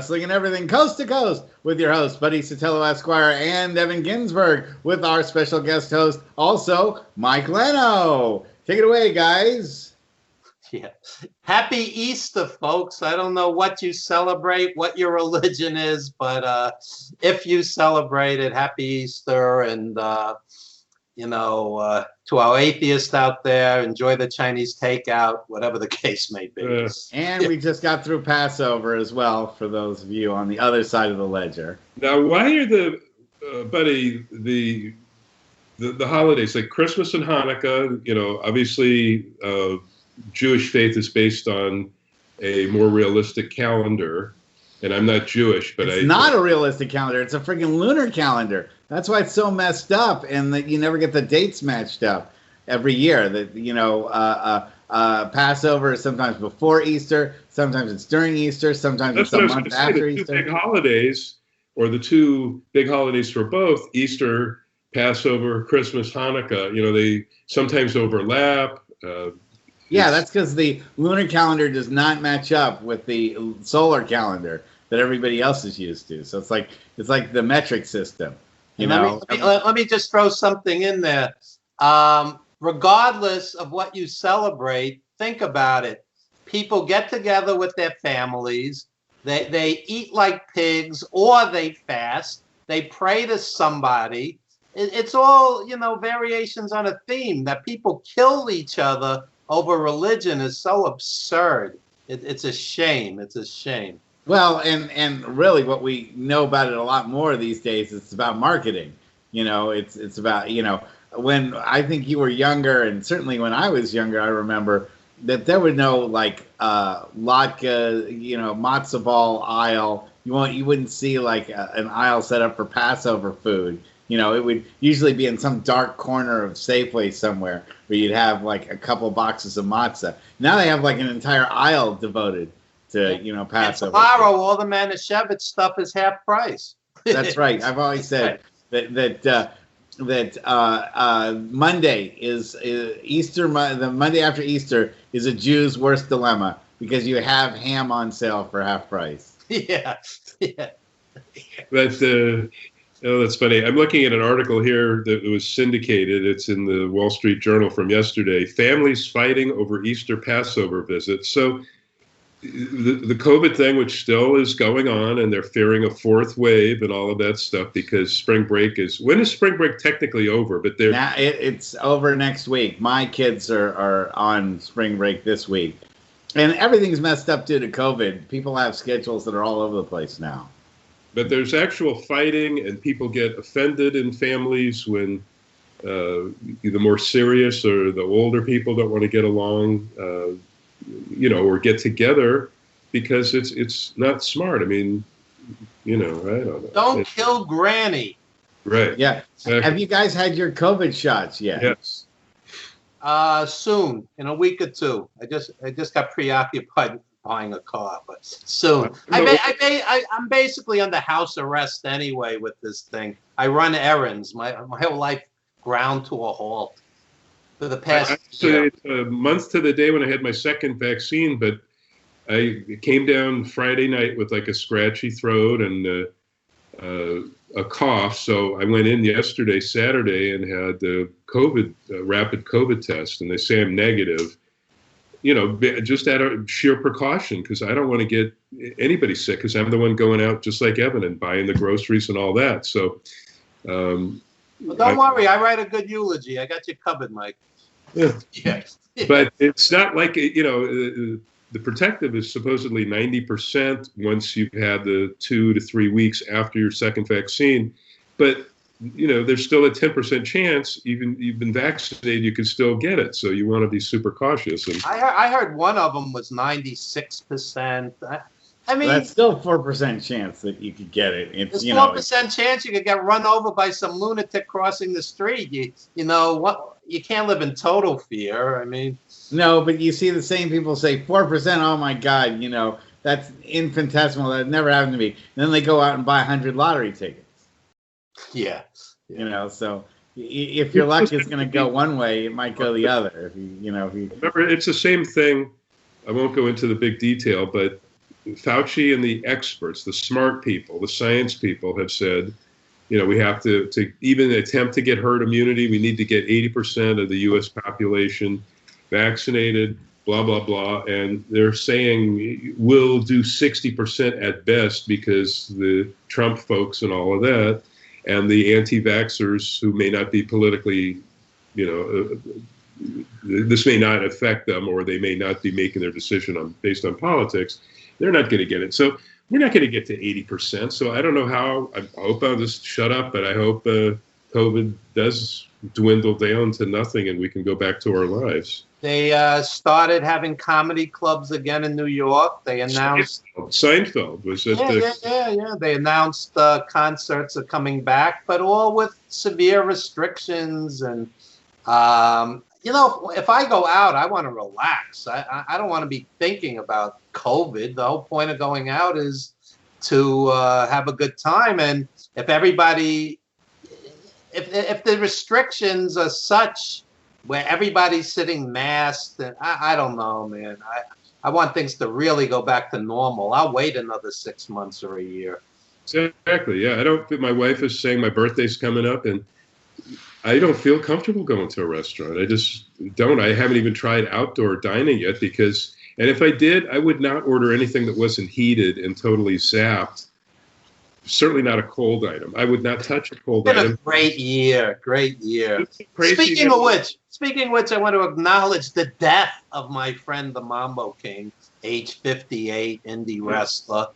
wrestling and everything coast to coast with your host, Buddy Sotello Esquire, and Evan Ginzburg, with our special guest host, also Mike Lano. Take it away, guys. Yeah. Happy Easter, folks. I don't know what you celebrate, what your religion is, but if you celebrate it, happy Easter. And, to our atheists out there, enjoy the Chinese takeout, whatever the case may be. And we just got through Passover as well, for those of you on the other side of the ledger. Now, why are the holidays like Christmas and Hanukkah? Obviously, Jewish faith is based on a more realistic calendar, and I'm not Jewish, but it's not a realistic calendar. It's a freaking lunar calendar. That's why it's so messed up, and that you never get the dates matched up every year. That Passover is sometimes before Easter, sometimes it's during Easter, sometimes it's a month after Easter. The two big holidays, or the two big holidays for both Easter, Passover, Christmas, Hanukkah, they sometimes overlap. Yeah, that's because the lunar calendar does not match up with the solar calendar that everybody else is used to. So it's like the metric system. Let me just throw something in there. Regardless of what you celebrate, think about it. People get together with their families. They eat like pigs, or they fast. They pray to somebody. It's all, variations on a theme. That people kill each other over religion is so absurd. It's a shame. It's a shame. Well, and really what we know about it a lot more these days, it's about marketing. It's about, when I think you were younger, and certainly when I was younger, I remember that there were no latke, matzo ball aisle. You wouldn't see like an aisle set up for Passover food. It would usually be in some dark corner of Safeway somewhere where you'd have like a couple boxes of matzah. Now they have like an entire aisle devoted to, Passover. And tomorrow, all the Manischewitz stuff is half price. That's right. I've always said that Monday is Easter. The Monday after Easter is a Jew's worst dilemma, because you have ham on sale for half price. Yeah. That's funny. I'm looking at an article here that was syndicated. It's in the Wall Street Journal from yesterday. Families fighting over Easter Passover visits. So the COVID thing, which still is going on, and they're fearing a fourth wave and all of that stuff, because spring break when is spring break technically over? But it's over next week. My kids are on spring break this week, and everything's messed up due to COVID. People have schedules that are all over the place now. But there's actual fighting, and people get offended in families when the more serious or the older people don't want to get along, or get together, because it's not smart. I mean, I don't know. Don't kill Granny. Right. Yeah. Exactly. Have you guys had your COVID shots yet? Yes. Soon, in a week or two. I just got preoccupied buying a car, but soon. I'm basically under house arrest anyway with this thing. I run errands. My whole life ground to a halt for the past year. It's a month to the day when I had my second vaccine, but I came down Friday night with like a scratchy throat and a cough. So I went in yesterday, Saturday, and had the rapid COVID test, and they say I'm negative. Just out of sheer precaution, because I don't want to get anybody sick, because I'm the one going out just like Evan and buying the groceries and all that. So, well, don't worry, I write a good eulogy. I got you covered, Mike. Yeah. Yes. But it's not like, the protective is supposedly 90% once you've had the 2 to 3 weeks after your second vaccine. But there's still a 10% chance, even you've been vaccinated, you can still get it. So you want to be super cautious. And I heard one of them was 96%. I mean, that's still 4% chance that you could get it. It's 4% chance you could get run over by some lunatic crossing the street. You can't live in total fear. I mean, no, but you see the same people say 4%. Oh my God, that's infinitesimal. That never happened to me. And then they go out and buy 100 lottery tickets. Yeah. So if your luck is going to go one way, it might go the other. If you remember, it's the same thing. I won't go into the big detail, but Fauci and the experts, the smart people, the science people have said, we have to even attempt to get herd immunity, we need to get 80% of the U.S. population vaccinated, blah, blah, blah. And they're saying we'll do 60% at best because the Trump folks and all of that, and the anti-vaxxers who may not be politically, this may not affect them, or they may not be making their decision based on politics, they're not going to get it. So we're not going to get to 80%. So I don't know how. I hope I'll just shut up, but I hope COVID does dwindle down to nothing and we can go back to our lives. They started having comedy clubs again in New York. They announced Seinfeld was at yeah. They announced concerts are coming back, but all with severe restrictions. And if I go out, I want to relax. I don't want to be thinking about COVID. The whole point of going out is to have a good time. And if the restrictions are such where everybody's sitting masked, and I don't know, man. I want things to really go back to normal. I'll wait another 6 months or a year. Exactly. Yeah, I don't. My wife is saying my birthday's coming up, and I don't feel comfortable going to a restaurant. I just don't. I haven't even tried outdoor dining yet because, and if I did, I would not order anything that wasn't heated and totally zapped. Certainly not a cold item. I would not touch a cold item. It's been a great year. Speaking of which, I want to acknowledge the death of my friend, the Mambo King, age 58, indie wrestler.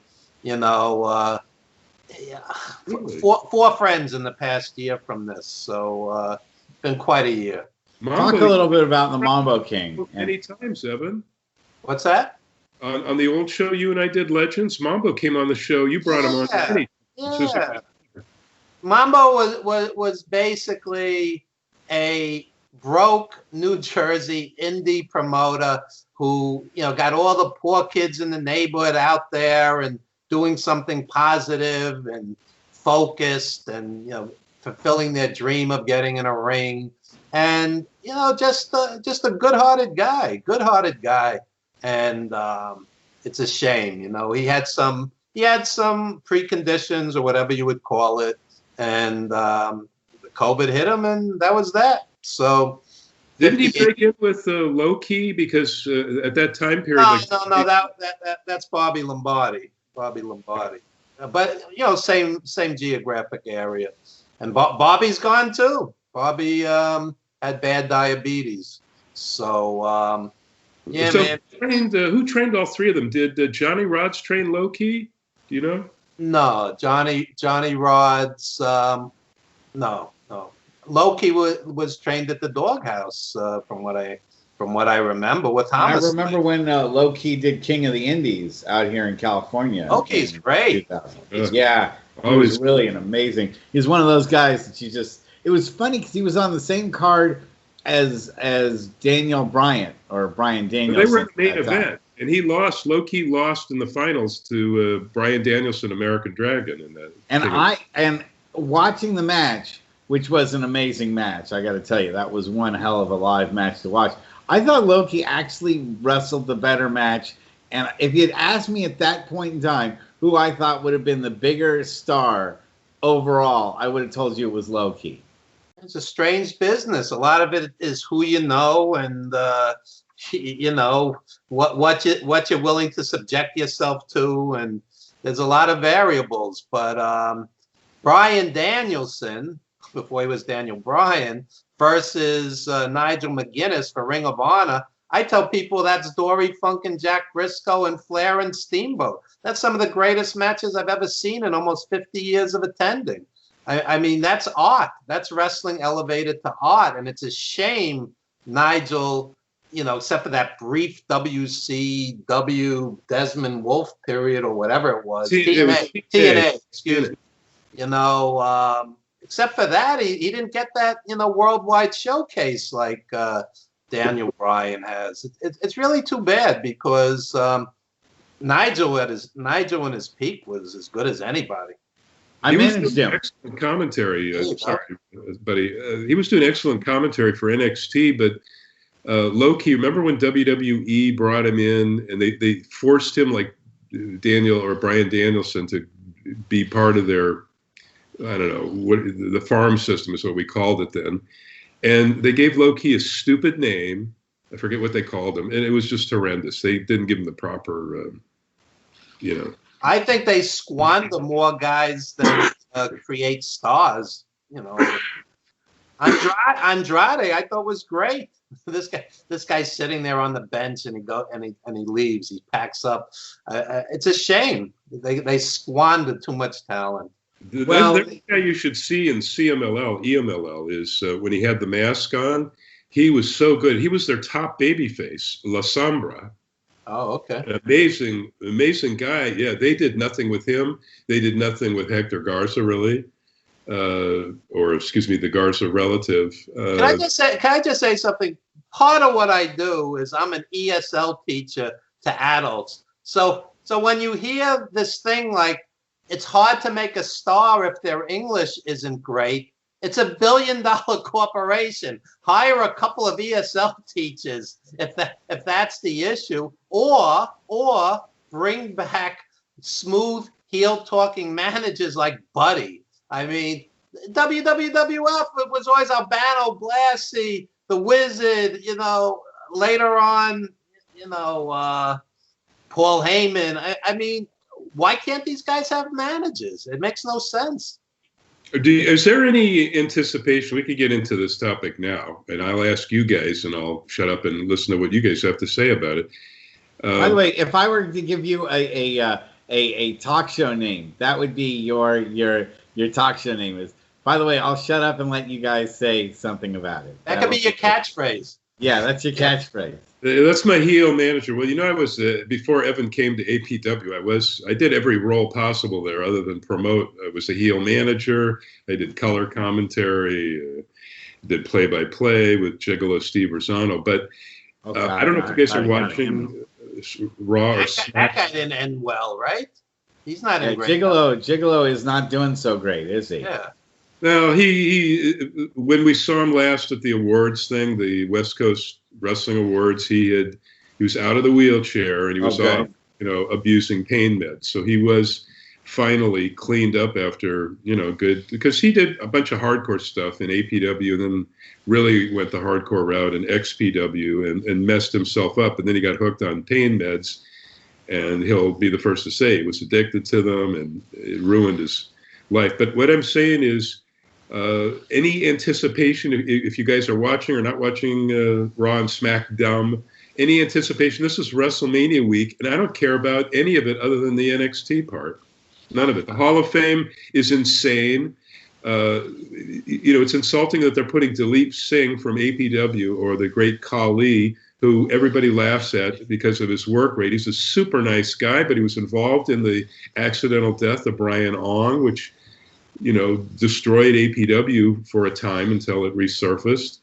Four friends in the past year from this. So it's been quite a year. Talk a little bit about the Mambo King. Many times, Evan. What's that? On the old show you and I did, Legends, Mambo came on the show. You brought him on many. Yeah. Mambo was basically a broke New Jersey indie promoter who, got all the poor kids in the neighborhood out there and doing something positive and focused and, fulfilling their dream of getting in a ring. And, just a good-hearted guy. And it's a shame, he had some preconditions or whatever you would call it, and COVID hit him, and that was that. So didn't he break in with Low Key because at that time period? No, that's Bobby Lombardi. But same geographic area, and Bobby's gone too. Bobby had bad diabetes, so. Yeah, so man. Who trained all three of them? Did Johnny Rods train Low Key? Do you know? No, Johnny Rods. No. Low Key was trained at the Doghouse, from what I remember with Thomas. I remember when Low Key did King of the Indies out here in California. Low Key's great. Yeah, he was really an amazing. He's one of those guys that you just. It was funny because he was on the same card as Daniel Bryant or Bryan Danielson. They were in the main event, and he lost. Low Key lost in the finals to Bryan Danielson, American Dragon, in that. And watching the match, which was an amazing match, I got to tell you, that was one hell of a live match to watch. I thought Low Key actually wrestled the better match, and if you'd asked me at that point in time who I thought would have been the bigger star overall, I would have told you it was Low Key. It's a strange business. A lot of it is who you know and what you're willing to subject yourself to, and there's a lot of variables. But Bryan Danielson, before he was Daniel Bryan, versus Nigel McGuinness for Ring of Honor, I tell people that's Dory Funk and Jack Briscoe and Flair and Steamboat. That's some of the greatest matches I've ever seen in almost 50 years of attending. I mean, that's art. That's wrestling elevated to art. And it's a shame Nigel, except for that brief WCW Desmond Wolfe period or whatever it was. TNA, excuse me. Except for that, he didn't get that, worldwide showcase like Daniel Bryan has. It's really too bad because Nigel in his peak was as good as anybody. I managed him. Excellent commentary. Sorry, buddy. He was doing excellent commentary for NXT, but Low Key, remember when WWE brought him in and they forced him, like, Daniel or Brian Danielson to be part of their, I don't know, what the farm system is what we called it then. And they gave Low-Ki a stupid name. I forget what they called him. And it was just horrendous. They didn't give him the proper, I think they squander more guys than create stars. Andrade, I thought was great. This guy's sitting there on the bench, and he leaves. He packs up. It's a shame. They squandered too much talent. Well, the guy you should see in EMLL is when he had the mask on. He was so good. He was their top babyface, La Sombra. Oh, okay. An amazing guy. Yeah, they did nothing with him. They did nothing with Hector Garza, really. Or excuse me, the Garza relative. Can I just say something? Part of what I do is I'm an ESL teacher to adults. So when you hear this thing like it's hard to make a star if their English isn't great, it's $1 billion corporation. Hire a couple of ESL teachers if that's the issue, or bring back smooth heel talking managers like Buddy. I mean, WWF, it was always Albano, Blassie, the Wizard, later on, Paul Heyman. I mean, why can't these guys have managers? It makes no sense. Is there any anticipation? We could get into this topic now, and I'll ask you guys, and I'll shut up and listen to what you guys have to say about it. By the way, if I were to give you a talk show name, that would be your talk show name. Is, by the way, I'll shut up and let you guys say something about it. That could be your catchphrase. Yeah, that's your catchphrase. That's my heel manager. Well, I was before Evan came to APW. I did every role possible there, other than promote. I was a heel manager. I did color commentary, did play-by-play with Gigolo Steve Rosano. But I don't know if you guys are watching Raw or Smack. That guy didn't end well, right? He's not in great. Gigolo is not doing so great, is he? Yeah. No, he when we saw him last at the awards thing, the West Coast Wrestling Awards, he was out of the wheelchair and he was off, abusing pain meds. So he was finally cleaned up after, good, because he did a bunch of hardcore stuff in APW and then really went the hardcore route in XPW and messed himself up. And then he got hooked on pain meds, and he'll be the first to say he was addicted to them and it ruined his life. But what I'm saying is, any anticipation, if you guys are watching or not watching Raw and SmackDown, any anticipation? This is WrestleMania week, and I don't care about any of it other than the NXT part. None of it. The Hall of Fame is insane. It's insulting that they're putting Dilip Singh from APW or the great Khali, who everybody laughs at because of his work rate. He's a super nice guy, but he was involved in the accidental death of Brian Ong, which destroyed APW for a time until it resurfaced.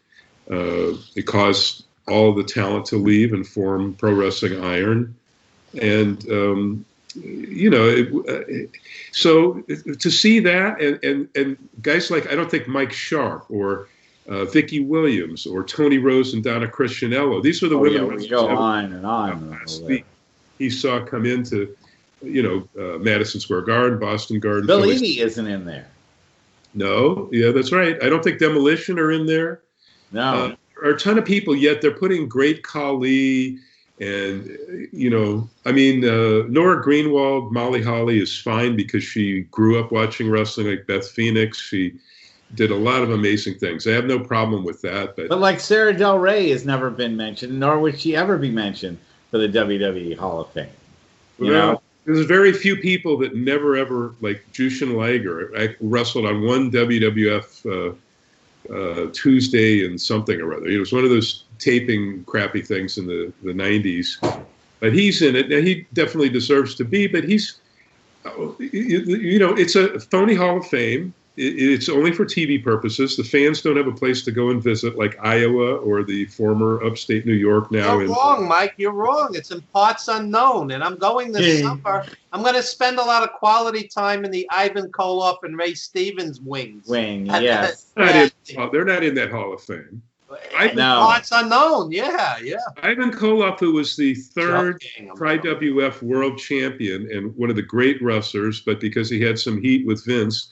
It caused all the talent to leave and form Pro Wrestling Iron. And, so to see that and guys like, I don't think Mike Sharp or Vicky Williams or Tony Rose and Donna Christianello, these were the women. Yeah, we go on and on. Last week he saw come into Madison Square Garden, Boston Garden. Bill Eadie isn't in there. No, yeah, that's right. I don't think Demolition are in there. No. There are a ton of people, yet they're putting Great Khali and, Nora Greenwald, Molly Holly is fine because she grew up watching wrestling like Beth Phoenix. She did a lot of amazing things. I have no problem with that. But like Sarah Del Rey has never been mentioned, nor would she ever be mentioned for the WWE Hall of Fame. You know? There's very few people that never ever, like Jushin Liger. I wrestled on one WWF Tuesday and something or other. It was one of those taping crappy things in the 90s. But he's in it. Now, he definitely deserves to be, but he's, it's a phony Hall of Fame. It's only for TV purposes. The fans don't have a place to go and visit like Iowa or the former upstate New York now. You're wrong, Mike. You're wrong. It's in parts unknown. And I'm going this summer. I'm going to spend a lot of quality time in the Ivan Koloff and Ray Stevens wings. Yes. They're not in that Hall of Fame. Parts unknown. Yeah. Ivan Koloff, who was the third IWF world champion and one of the great wrestlers, but because he had some heat with Vince,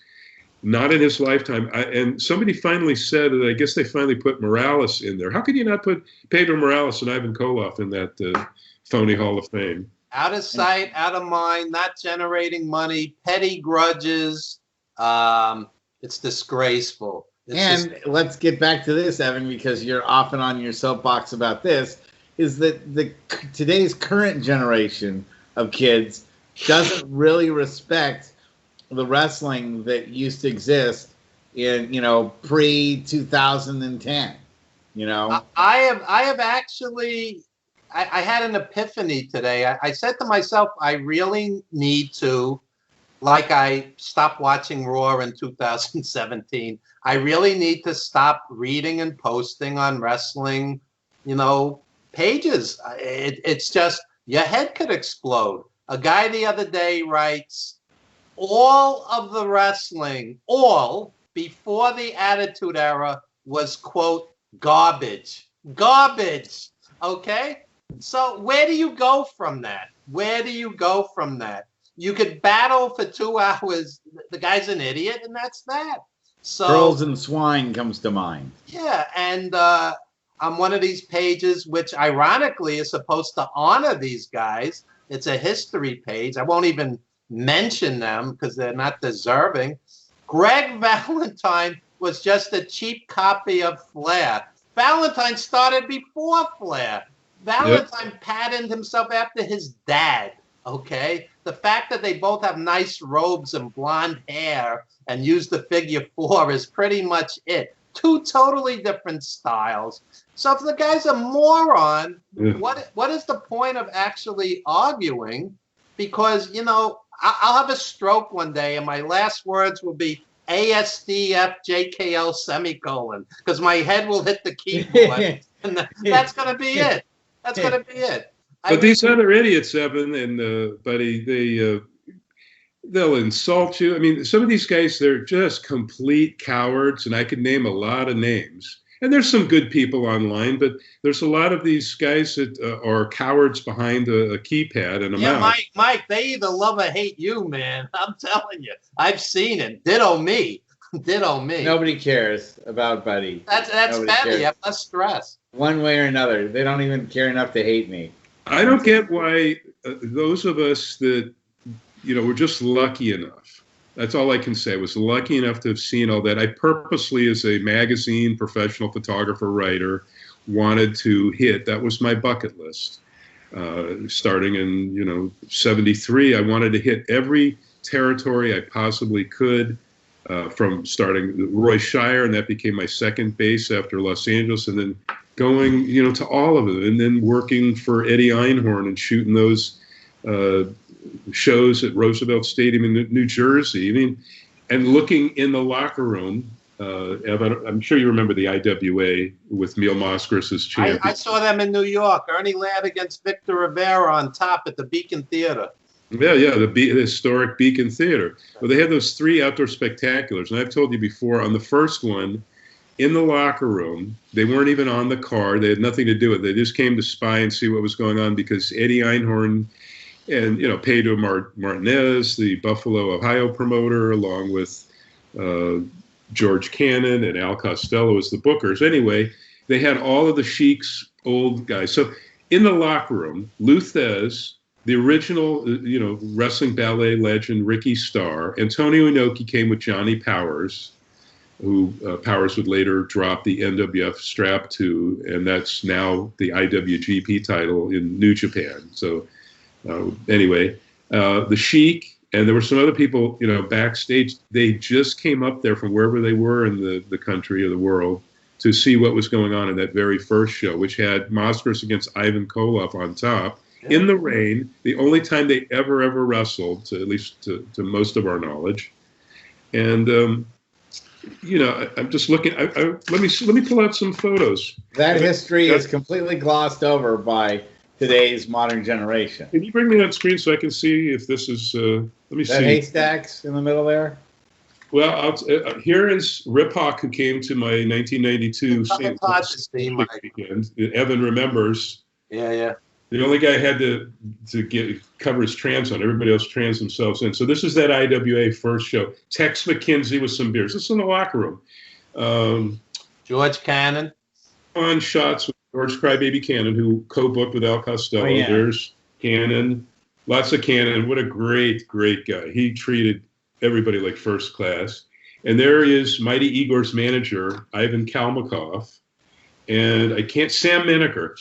not in his lifetime. And somebody finally said that I guess they finally put Morales in there. How could you not put Pedro Morales and Ivan Koloff in that phony Hall of Fame? Out of sight, out of mind, not generating money, petty grudges. It's disgraceful. Let's get back to this, Evan, because you're often on your soapbox about this, is that today's current generation of kids doesn't really respect the wrestling that used to exist in, pre-2010. I have actually, I had an epiphany today. I said to myself, I really need to, like I stopped watching Raw in 2017, I really need to stop reading and posting on wrestling, pages. It's just, your head could explode. A guy the other day writes, all of the wrestling, all before the Attitude Era was, quote, garbage. Garbage. Okay? So where do you go from that? You could battle for 2 hours. The guy's an idiot, and that's that. So Girls and Swine comes to mind. Yeah, and I'm one of these pages which ironically is supposed to honor these guys. It's a history page. I won't even mention them because they're not deserving. Greg Valentine was just a cheap copy of Flair. Valentine started before Flair. Valentine patterned himself after his dad, okay? The fact that they both have nice robes and blonde hair and use the figure 4 is pretty much it. 2 totally different styles. So if the guy's a moron, what is the point of actually arguing? Because, I'll have a stroke one day and my last words will be ASDF JKL ; because my head will hit the keyboard. And that's going to be it. That's going to be it. But these other idiots, Evan and Buddy, they'll insult you. I mean, some of these guys, they're just complete cowards, and I could name a lot of names. And there's some good people online, but there's a lot of these guys that are cowards behind a keypad and a mouse. Mike, they either love or hate you, man. I'm telling you. I've seen it. Ditto me. Ditto me. Nobody cares about Buddy. That's better. You have less stress. One way or another. They don't even care enough to hate me. I don't get why those of us that, were just lucky enough. That's all I can say. I was lucky enough to have seen all that. I purposely, as a magazine professional photographer, writer, wanted to hit. That was my bucket list. Starting in, 73, I wanted to hit every territory I possibly could, from starting Roy Shire, and that became my second base after Los Angeles, and then going, to all of them, and then working for Eddie Einhorn and shooting those shows at Roosevelt Stadium in New Jersey. I mean, and looking in the locker room, I'm sure you remember the IWA with Neil Moskris as champion. I saw them in New York. Ernie Ladd against Victor Rivera on top at the Beacon Theater. Yeah, the historic Beacon Theater. Well, they had those 3 outdoor spectaculars, and I've told you before, on the first one, in the locker room, they weren't even on the card. They had nothing to do with it. They just came to spy and see what was going on because Eddie Einhorn and, Pedro Martinez, the Buffalo, Ohio promoter, along with George Cannon and Al Costello as the bookers. Anyway, they had all of the Sheik's old guys. So in the locker room, Lou Thez, the original, wrestling ballet legend, Ricky Starr, Antonio Inoki came with Johnny Powers, who Powers would later drop the NWF strap to, and that's now the IWGP title in New Japan. So anyway, the Sheik, and there were some other people, backstage. They just came up there from wherever they were in the country or the world to see what was going on in that very first show, which had Moskris against Ivan Koloff on top in the rain. The only time they ever wrestled, at least to most of our knowledge. And I'm just looking. Let me pull out some photos. That history is completely glossed over by today's modern generation. Can you bring me that screen so I can see if this is? Let me see. Haystacks in the middle there. Well, here is Rip Hawk, who came to my 1992 St. Louis weekend. Evan remembers. Yeah. The only guy had to cover his trans on. Everybody else trans themselves in. So this is that IWA first show. Tex McKenzie with some beers. This is in the locker room. George Cannon. On shots with George Crybaby Cannon, who co-booked with Al Costello. Oh, yeah. There's Cannon. Lots of Cannon. What a great, great guy. He treated everybody like first class. And there is Mighty Igor's manager, Ivan Kalmakov. And Sam Menaker.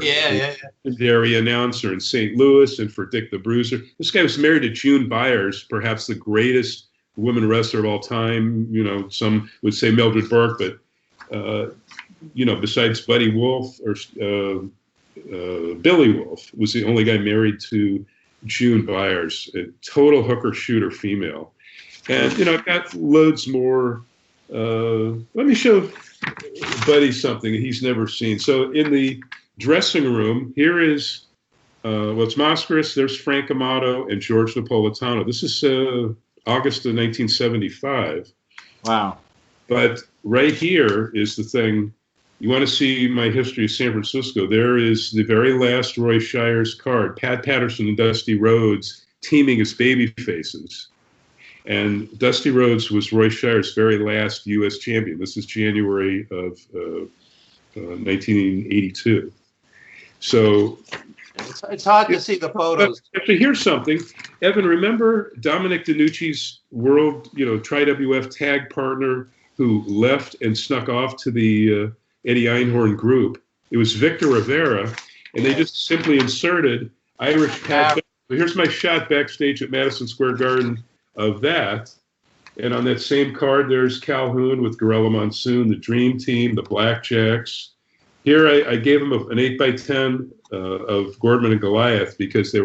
Yeah. Legendary announcer in St. Louis and for Dick the Bruiser. This guy was married to June Byers, perhaps the greatest women wrestler of all time. You know, some would say Mildred Burke, but, besides Buddy Wolf or Billy Wolf was the only guy married to June Byers, a total hooker shooter female. And, I've got loads more. Let me show Buddy something he's never seen. So in the dressing room, here is, it's Mascaris, there's Frank Amato and George Napolitano. This is August of 1975. Wow. But right here is the thing. You want to see my history of San Francisco. There is the very last Roy Shires card, Pat Patterson and Dusty Rhodes teaming as baby faces. And Dusty Rhodes was Roy Shires' very last U.S. champion. This is January of 1982. So it's hard to see the photos. Actually, here's something. Evan, remember Dominic DeNucci's world, Tri-WF tag partner who left and snuck off to the Eddie Einhorn group? It was Victor Rivera, and they just simply inserted Irish tag. Here's my shot backstage at Madison Square Garden of that. And on that same card, there's Calhoun with Gorilla Monsoon, the Dream Team, the Blackjacks. Here I gave them an 8x10 of Gordman and Goliath because they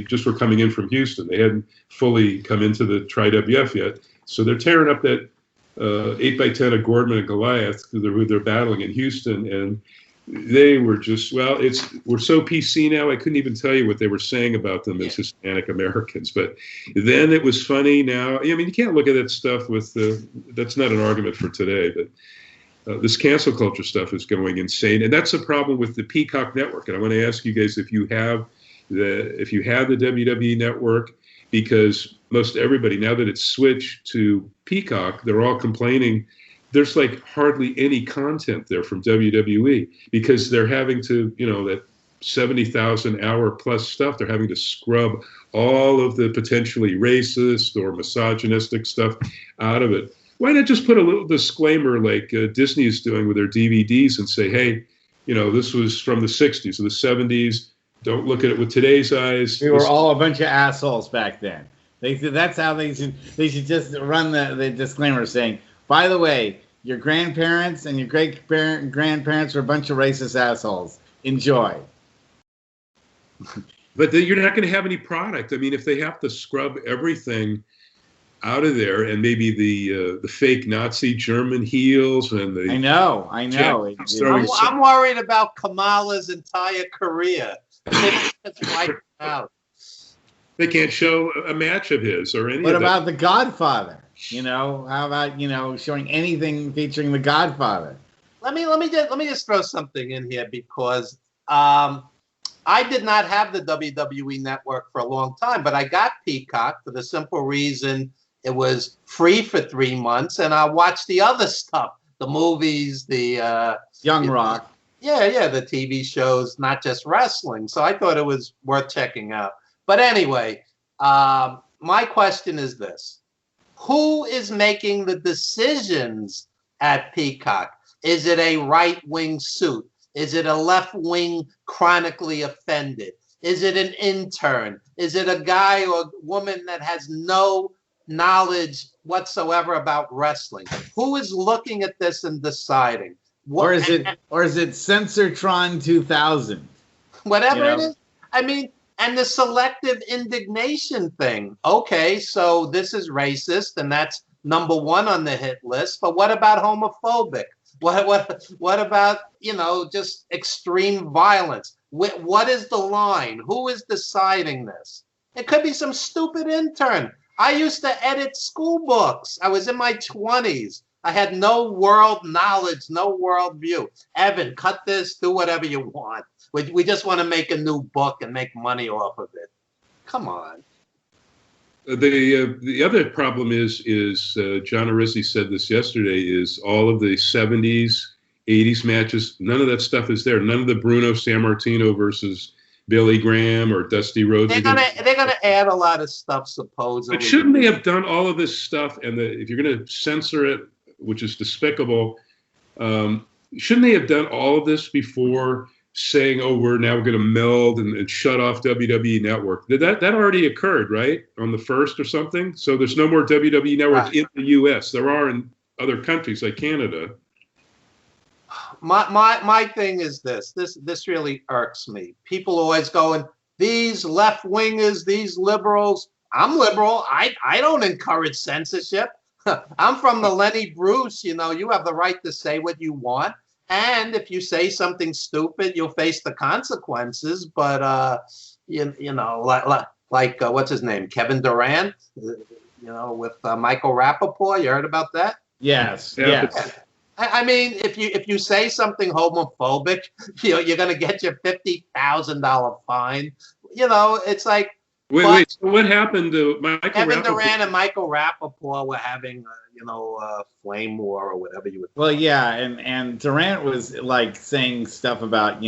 just were coming in from Houston. They hadn't fully come into the Tri-WF yet. So they're tearing up that 8x10 of Gordman and Goliath who they're battling in Houston. And they were just, we're so PC now, I couldn't even tell you what they were saying about them as Hispanic Americans. But then it was funny now. I mean, you can't look at that stuff that's not an argument for today, but this cancel culture stuff is going insane. And that's the problem with the Peacock network. And I want to ask you guys if you have the WWE network, because most everybody, now that it's switched to Peacock, they're all complaining there's like hardly any content there from WWE because they're having to, that 70,000 hour plus stuff, they're having to scrub all of the potentially racist or misogynistic stuff out of it. Why not just put a little disclaimer like Disney is doing with their DVDs and say, hey, this was from the 60s or the 70s. Don't look at it with today's eyes. We were all a bunch of assholes back then. That's how they should just run the disclaimer saying, by the way, your grandparents and your great-grandparents were a bunch of racist assholes. Enjoy. But then you're not going to have any product. I mean, if they have to scrub everything out of there and maybe the fake Nazi German heels and the... I know. I'm worried about Kamala's entire career. It's wiped out. They can't show a match of his or anything. What about The Godfather? How about showing anything featuring The Godfather? Let me just throw something in here because I did not have the WWE network for a long time, but I got Peacock for the simple reason it was free for 3 months, and I watched the other stuff, the movies, the Young Rock. Yeah, the TV shows, not just wrestling. So I thought it was worth checking out. But anyway, my question is this. Who is making the decisions at Peacock? Is it a right-wing suit? Is it a left-wing chronically offended? Is it an intern? Is it a guy or woman that has no knowledge whatsoever about wrestling? Who is looking at this and deciding? Or is it Censortron 2000? Whatever it is. I mean, and the selective indignation thing. Okay, so this is racist, and that's number one on the hit list. But what about homophobic? What about just extreme violence? What is the line? Who is deciding this? It could be some stupid intern. I used to edit school books. I was in my 20s. I had no world knowledge, no world view. Evan, cut this, do whatever you want. We just want to make a new book and make money off of it. Come on. The other problem is John Arisi said this yesterday, is all of the 70s, 80s matches, none of that stuff is there. None of the Bruno Sammartino versus Billy Graham or Dusty Rhodes. They're gonna add a lot of stuff supposedly. But shouldn't they have done all of this stuff? And if you're going to censor it, which is despicable, shouldn't they have done all of this before saying, "Oh, we're going to meld and shut off WWE Network"? That already occurred, right, on the 1st or something. So there's no more WWE Network in the U.S. There are in other countries like Canada. My thing is this really irks me. People always going, these left wingers, these liberals. I'm liberal. I don't encourage censorship. I'm from the Lenny Bruce. You have the right to say what you want. And if you say something stupid, you'll face the consequences. But, like what's his name? Kevin Durant, with Michael Rappaport. You heard about that? Yes. Yeah. Yes. I mean, if you say something homophobic, you're going to get your $50,000 fine. It's like. Wait. So what happened to Michael Kevin Rappaport? Durant and Michael Rappaport were having, flame war or whatever you would. Well, yeah, and Durant was like saying stuff about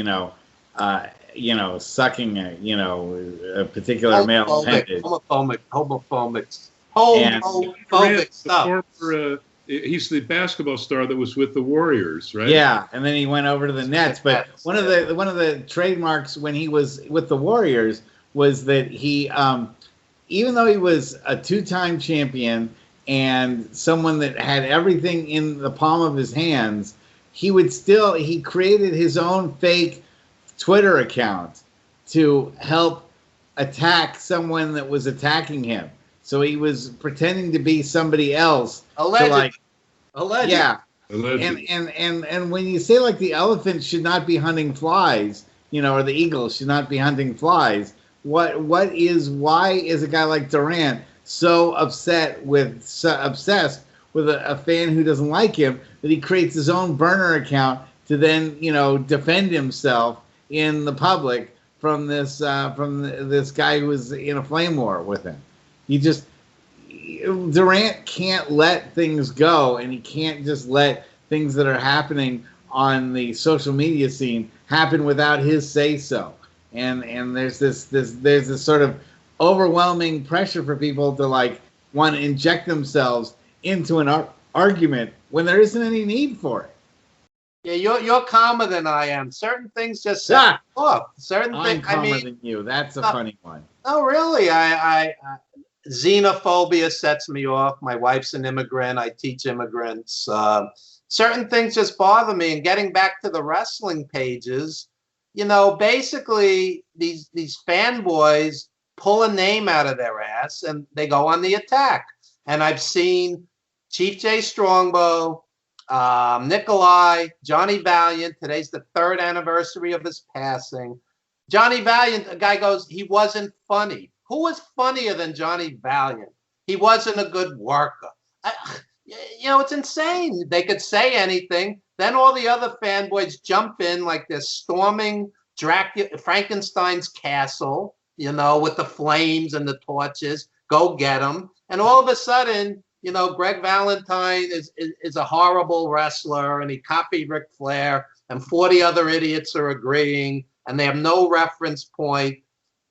sucking a particular male appendage. Homophobic stuff. He's the basketball star that was with the Warriors, right? Yeah, and then he went over to the Nets. But one of the trademarks when he was with the Warriors was that he, even though he was a 2-time champion and someone that had everything in the palm of his hands, he created his own fake Twitter account to help attack someone that was attacking him. So he was pretending to be somebody else. Allegedly. Yeah. Allegedly. And when you say like the elephant should not be hunting flies, or the eagle should not be hunting flies, why is a guy like Durant so obsessed with a fan who doesn't like him that he creates his own burner account to then defend himself in the public from this guy who was in a flame war with him? Durant can't let things go, and he can't just let things that are happening on the social media scene happen without his say so. And there's this sort of overwhelming pressure for people to want to inject themselves into an argument when there isn't any need for it. Yeah, you're calmer than I am. Certain things just set off. I'm calmer than you. That's a funny one. No, really, I xenophobia sets me off. My wife's an immigrant. I teach immigrants. Certain things just bother me. And getting back to the wrestling pages, basically these fanboys pull a name out of their ass and they go on the attack. And I've seen Chief Jay Strongbow, Nikolai, Johnny Valiant. Today's the 3rd anniversary of his passing. Johnny Valiant, a guy goes, he wasn't funny. Who was funnier than Johnny Valiant? He wasn't a good worker. It's insane. They could say anything. Then all the other fanboys jump in like they're storming Frankenstein's castle, with the flames and the torches. Go get them. And all of a sudden, Greg Valentine is a horrible wrestler and he copied Ric Flair and 40 other idiots are agreeing and they have no reference point.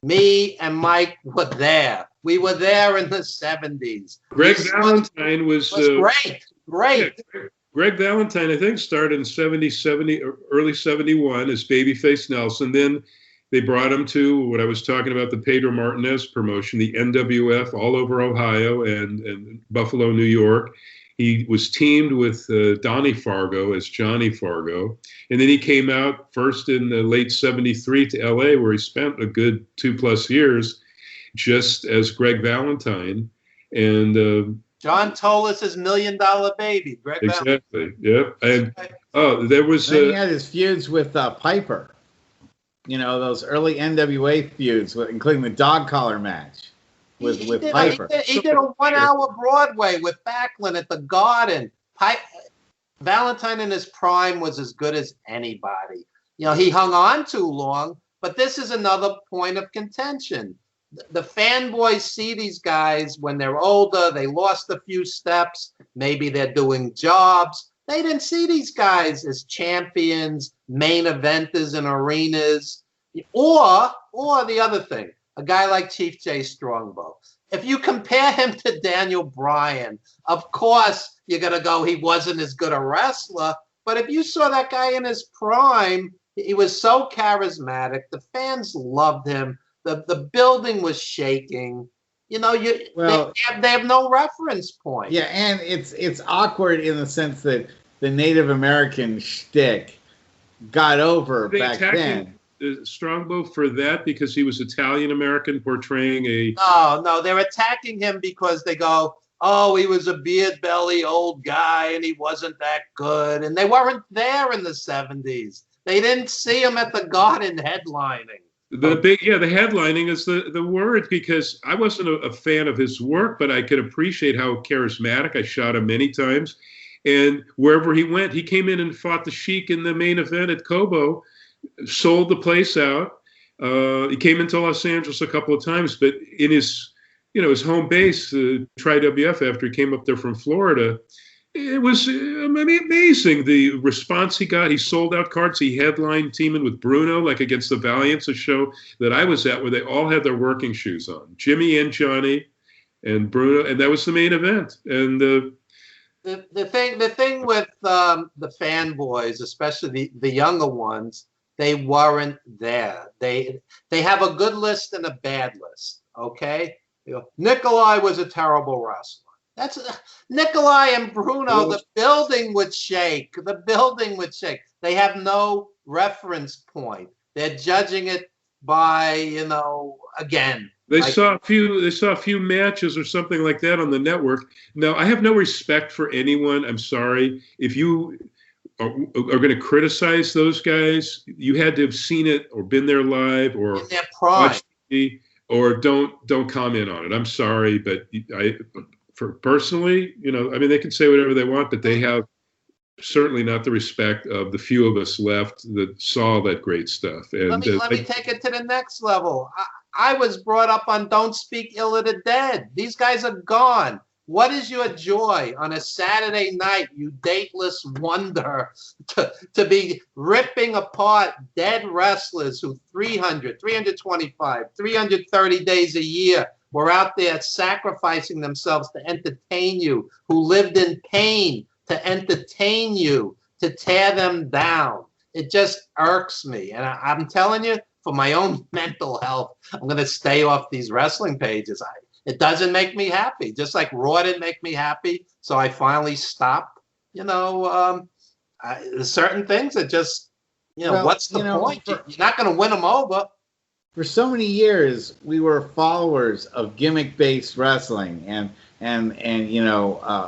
Me and Mike were there. We were there in the 70s. Greg Valentine was great. Yeah, Greg Valentine, I think, started in 70, early 71 as Babyface Nelson. Then they brought him to what I was talking about, the Pedro Martinez promotion, the NWF, all over Ohio and Buffalo, New York. He was teamed with Donnie Fargo as Johnny Fargo. And then he came out first in the late 73 to LA, where he spent a good 2+ years just as Greg Valentine. And John Tolis' $1 Million Baby. Greg exactly. Yep. And there was. Then he had his feuds with Piper. Those early NWA feuds, including the dog collar match. with Piper. He did a 1 hour Broadway with Backlund at the Garden. Valentine in his prime was as good as anybody. You know, he hung on too long, but this is another point of contention. The fanboys see these guys when they're older, they lost a few steps, maybe they're doing jobs. They didn't see these guys as champions, main eventers in arenas, or the other thing, a guy like Chief Jay Strongbow. If you compare him to Daniel Bryan, of course you're going to go, he wasn't as good a wrestler, but if you saw that guy in his prime, he was so charismatic. The fans loved him. The building was shaking. You know, they have no reference point. Yeah, and it's awkward in the sense that the Native American shtick got over back then. Strongbow for that because he was Italian American portraying a. No, they're attacking him because they go, oh, he was a beard belly old guy and he wasn't that good, and they weren't there in the 70s. They didn't see him at the Garden headlining. The headlining is the word, because I wasn't a fan of his work, but I could appreciate how charismatic. I shot him many times, and wherever he went, he came in and fought the Sheik in the main event at Cobo, sold the place out. He came into Los Angeles a couple of times, but in his home base, Tri-WF, after he came up there from Florida, it was amazing the response he got. He sold out cards. He headlined teaming with Bruno, like against the Valiants, a show that I was at where they all had their working shoes on. Jimmy and Johnny and Bruno, and that was the main event. And the thing with the fanboys, especially the younger ones, they weren't there. They have a good list and a bad list. Okay, Nikolai was a terrible wrestler. That's Nikolai and Bruno. The building would shake. The building would shake. They have no reference point. They're judging it by, again. They saw a few matches or something like that on the network. No, I have no respect for anyone. I'm sorry. If you are going to criticize those guys, you had to have seen it or been there live or in their prime. Watched TV, or don't comment on it. I'm sorry, but personally, they can say whatever they want, but they have certainly not the respect of the few of us left that saw that great stuff. And let me take it to the next level. I was brought up on don't speak ill of the dead. These guys are gone. What is your joy on a Saturday night, you dateless wonder, to be ripping apart dead wrestlers who 300, 325, 330 days a year were out there sacrificing themselves to entertain you, who lived in pain to entertain you, to tear them down. It just irks me. And I'm telling you, for my own mental health, I'm going to stay off these wrestling pages. It doesn't make me happy, just like Raw didn't make me happy. So I finally stopped. Certain things that just, what's the point? You're not going to win them over. For so many years, we were followers of gimmick-based wrestling and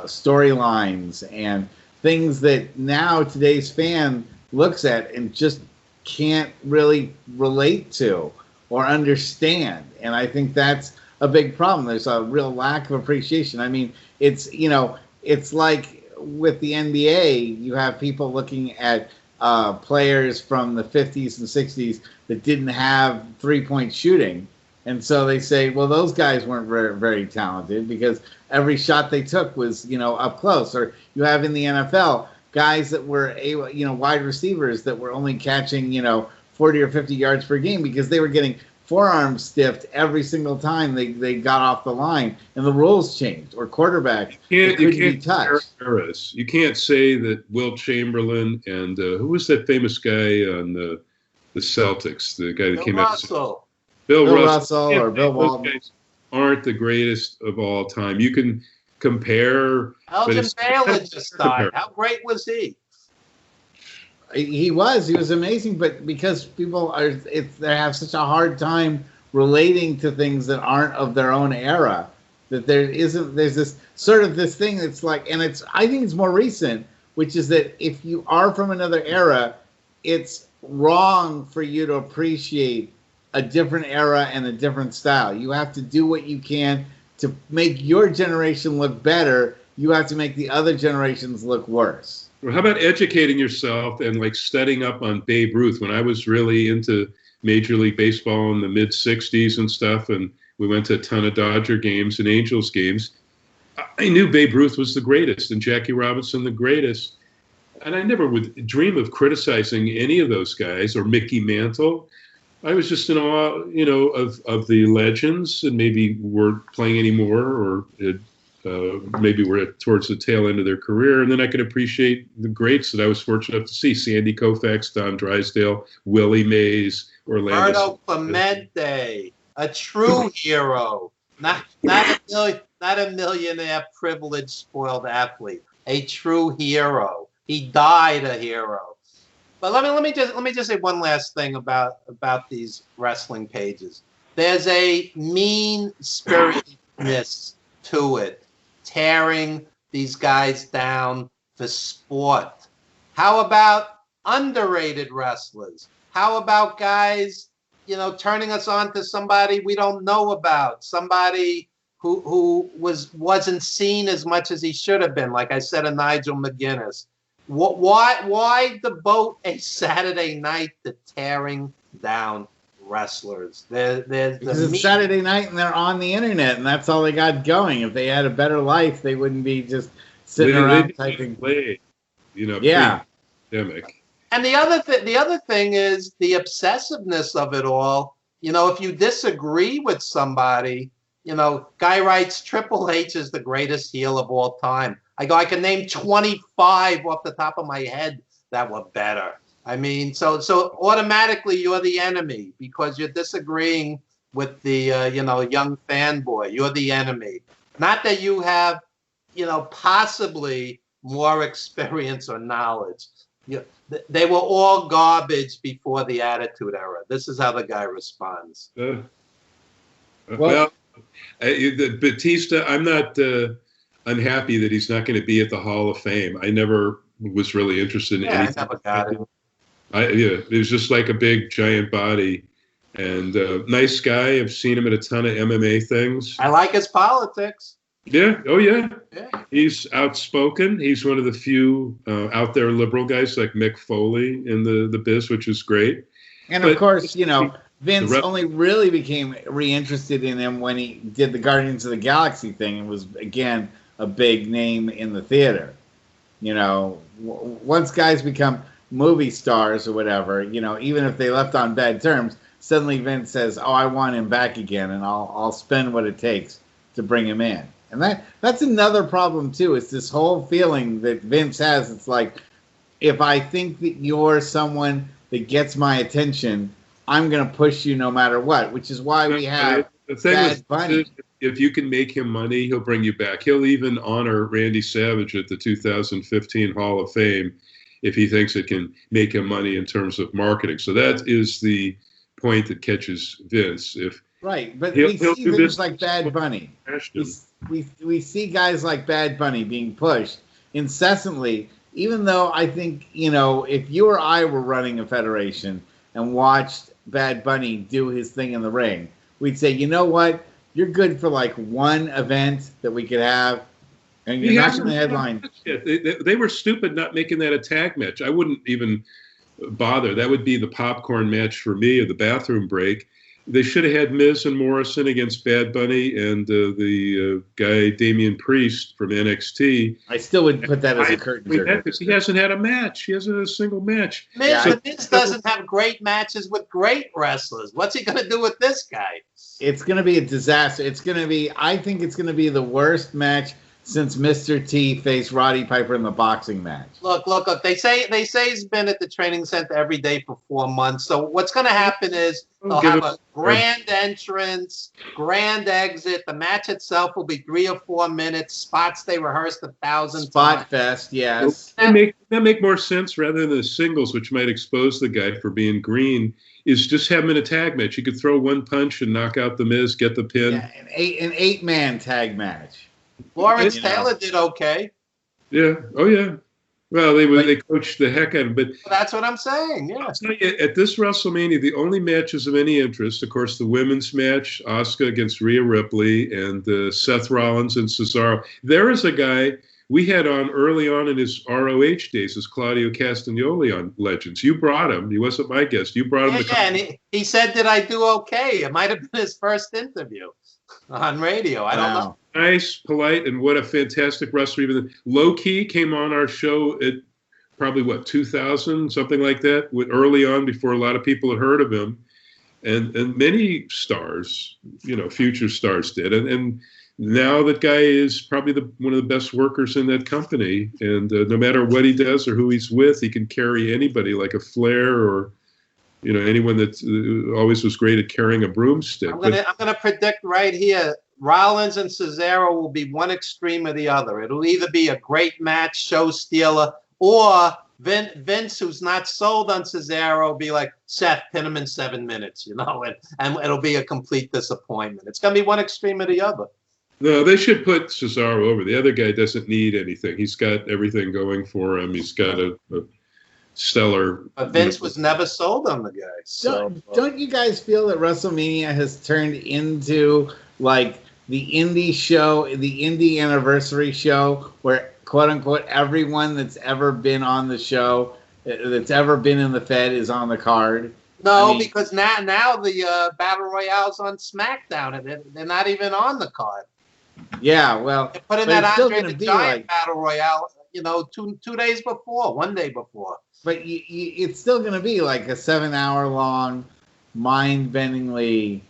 storylines and things that now today's fan looks at and just can't really relate to or understand. And I think that's a big problem. There's a real lack of appreciation. I mean, it's like with the NBA, you have people looking at players from the 50s and 60s that didn't have three-point shooting. And so they say, well, those guys weren't very, very talented because every shot they took was, up close. Or you have in the NFL guys that were, wide receivers that were only catching, 40 or 50 yards per game because they were getting forearms stiffed every single time they got off the line, and the rules changed. Or quarterbacks couldn't be touched. You can't say that Will Chamberlain and who was that famous guy on the Celtics, the guy that came out. Bill Russell or Bill Walton aren't the greatest of all time. You can compare. Elgin Baylor just died. How great was he? He was amazing, but because people they have such a hard time relating to things that aren't of their own era, that there's this sort of this thing that's like, and I think it's more recent, which is that if you are from another era, it's wrong for you to appreciate a different era and a different style. You have to do what you can to make your generation look better, you have to make the other generations look worse. Well, how about educating yourself and like studying up on Babe Ruth? When I was really into Major League Baseball in the mid 60s and stuff, and we went to a ton of Dodger games and Angels games, I knew Babe Ruth was the greatest and Jackie Robinson the greatest. And I never would dream of criticizing any of those guys or Mickey Mantle. I was just in awe, of the legends, and maybe weren't playing anymore, or maybe we're towards the tail end of their career. And then I could appreciate the greats that I was fortunate to see: Sandy Koufax, Don Drysdale, Willie Mays, Orlando Clemente, a true hero, not a millionaire, privileged, spoiled athlete, a true hero. He died a hero. But let me just say one last thing about these wrestling pages. There's a mean spiritedness to it, tearing these guys down for sport. How about underrated wrestlers? How about guys, turning us on to somebody we don't know about, somebody who wasn't seen as much as he should have been, like I said, a Nigel McGuinness. Why devote a Saturday night to tearing down wrestlers? Because it's Saturday night and they're on the internet, and that's all they got going. If they had a better life, they wouldn't be just sitting around typing. Yeah. Pandemic. And the other thing is the obsessiveness of it all. If you disagree with somebody, guy writes Triple H is the greatest heel of all time. I can name 25 off the top of my head that were better. I mean, so automatically you're the enemy because you're disagreeing with the young fanboy. You're the enemy. Not that you have, possibly more experience or knowledge. They were all garbage before the Attitude Era. This is how the guy responds. Well, Batista, I'm not unhappy that he's not going to be at the Hall of Fame. I never was really interested in anything. I never got it. It was just like a big giant body, and nice guy. I've seen him at a ton of MMA things. I like his politics. Yeah. Oh yeah. Yeah. He's outspoken. He's one of the few out there liberal guys like Mick Foley in the biz, which is great. And of course, Vince only really became reinterested in him when he did the Guardians of the Galaxy thing and was, again, a big name in the theater. Once guys become movie stars or whatever, even if they left on bad terms, suddenly Vince says, "Oh, I want him back again, and I'll spend what it takes to bring him in." And that's another problem too. It's this whole feeling that Vince has. It's like, if I think that you're someone that gets my attention, I'm going to push you no matter what, which is why we have Bad Bunny. If you can make him money, he'll bring you back. He'll even honor Randy Savage at the 2015 Hall of Fame if he thinks it can make him money in terms of marketing. So that is the point that catches Vince. Right, but we see things like Bad Bunny. We see guys like Bad Bunny being pushed incessantly, even though I think, if you or I were running a federation and watched Bad Bunny do his thing in the ring, we'd say, you know what? You're good for like one event that we could have, and you're not going to headline. They were stupid not making that a tag match. I wouldn't even bother. That would be the popcorn match for me, or the bathroom break. They should have had Miz and Morrison against Bad Bunny and the guy Damian Priest from NXT. I still would put that as a curtain jerker. Because he hasn't had a match. He hasn't had a single match. Miz doesn't have great matches with great wrestlers. What's he going to do with this guy? It's going to be a disaster. I think it's going to be the worst match since Mr. T faced Roddy Piper in the boxing match. Look. They say he's been at the training center every day for 4 months. So what's going to happen is they'll have a grand entrance, grand exit. The match itself will be 3 or 4 minutes. Spots they rehearsed 1,000 times. Spot fest, yes. That make more sense rather than the singles, which might expose the guy for being green. Is just have him in a tag match. You could throw one punch and knock out the Miz, get the pin. Yeah, an eight-man tag match. Lawrence Taylor did okay. Yeah. Oh, yeah. Well, they coached the heck out of him. But That's what I'm saying. Yeah. I'll tell you, at this WrestleMania, the only matches of any interest, of course, the women's match, Asuka against Rhea Ripley, and Seth Rollins and Cesaro. There is a guy we had on early on in his ROH days, as Claudio Castagnoli on Legends. You brought him. He wasn't my guest. You brought him. And he said, "Did I do okay?" It might have been his first interview on radio. I don't know. Nice, polite, and what a fantastic wrestler. Even Low Key came on our show at probably 2000, something like that, early on before a lot of people had heard of him, and many stars, future stars did, and now that guy is probably one of the best workers in that company, and no matter what he does or who he's with, he can carry anybody like a Flair or anyone that always was great at carrying a broomstick. I'm gonna predict right here. Rollins and Cesaro will be one extreme or the other. It'll either be a great match, show stealer, or Vince, who's not sold on Cesaro, will be like, Seth, pin him in 7 minutes, and it'll be a complete disappointment. It's going to be one extreme or the other. No, they should put Cesaro over. The other guy doesn't need anything. He's got everything going for him. He's got a stellar. But Vince was never sold on the guy. So don't you guys feel that WrestleMania has turned into like the indie show, the indie anniversary show, where quote unquote everyone that's ever been on the show, that's ever been in the Fed, is on the card? No, because now the Battle Royale's on SmackDown, and they're not even on the card. Yeah, well, they put in that Andre the Giant Battle Royale, 2 days before, 1 day before. But it's still going to be like a 7-hour long, mind-bendingly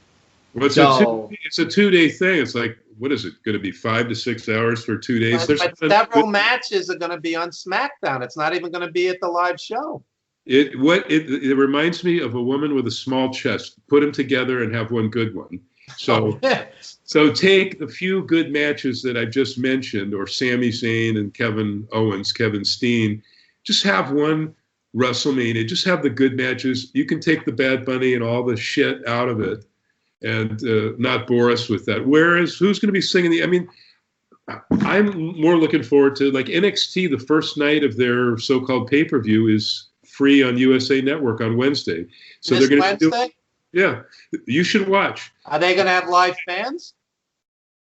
dull. It's a 2-day thing. It's like, what is it going to be, 5 to 6 hours for 2 days? But several matches are going to be on SmackDown. It's not even going to be at the live show. It reminds me of a woman with a small chest. Put them together and have one good one. So, so take the few good matches that I've just mentioned, or Sami Zayn and Kevin Owens, Kevin Steen. Just have one WrestleMania. Just have the good matches. You can take the Bad Bunny and all the shit out of it, and not bore us with that. Whereas, who's going to be singing I'm more looking forward to, like, NXT. The first night of their so-called pay-per-view is free on USA Network on Wednesday. So this they're going to Wednesday? Yeah, you should watch. Are they going to have live fans?